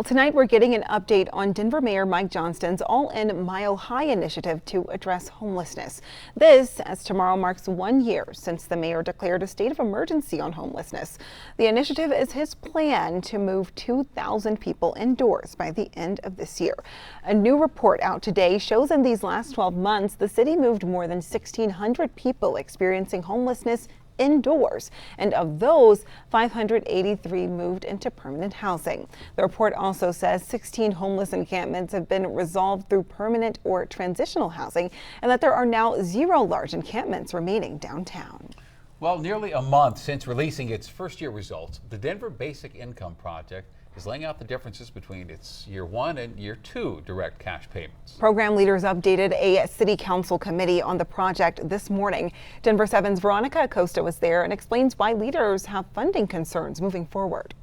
Well, tonight we're getting an update on Denver Mayor Mike Johnston's All-In Mile High initiative to address homelessness. This, as tomorrow marks 1 year since the mayor declared a state of emergency on homelessness. The initiative is his plan to move 2,000 people indoors by the end of this year. A new report out today shows in these last 12 months, the city moved more than 1,600 people experiencing homelessness indoors, and of those, 583 moved into permanent housing. The report also says 16 homeless encampments have been resolved through permanent or transitional housing, and that there are now 0 large encampments remaining downtown. Well, nearly a month since releasing its first-year results, the Denver Basic Income Project is laying out the differences between its year 1 and year 2 direct cash payments. Program leaders updated a city council committee on the project this morning. Denver 7's Veronica Acosta was there and explains why leaders have funding concerns moving forward.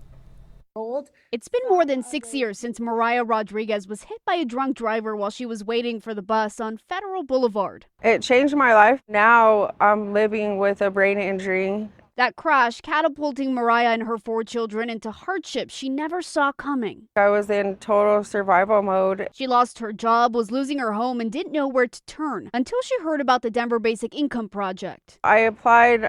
It's been more than 6 years since Mariah Rodriguez was hit by a drunk driver while she was waiting for the bus on Federal Boulevard. It changed my life. Now I'm living with a brain injury. That crash catapulting Mariah and her 4 children into hardship she never saw coming. I was in total survival mode. She lost her job, was losing her home, and didn't know where to turn until she heard about the Denver Basic Income Project. I applied,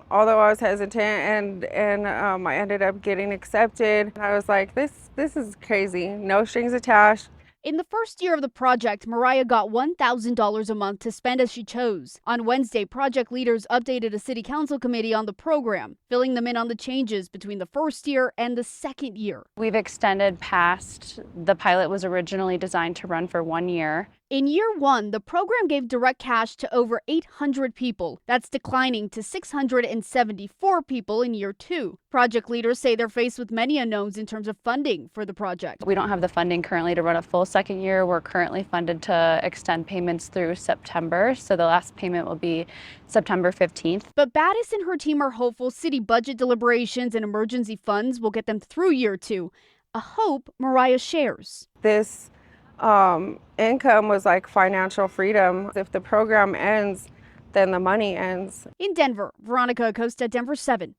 although I was hesitant, and I ended up getting accepted. I was like, this is crazy. No strings attached. In the first year of the project, Mariah got $1,000 a month to spend as she chose. On Wednesday, project leaders updated a city council committee on the program, filling them in on the changes between the first year and the second year. We've extended past the pilot was originally designed to run for 1 year. In year 1, the program gave direct cash to over 800 people. That's declining to 674 people in year 2. Project leaders say they're faced with many unknowns in terms of funding for the project. We don't have the funding currently to run a full second year. We're currently funded to extend payments through September, so the last payment will be September 15th. But Battis and her team are hopeful city budget deliberations and emergency funds will get them through year 2, a hope Mariah shares. This income was like financial freedom. If the program ends, then the money ends. In Denver, Veronica Acosta, Denver 7.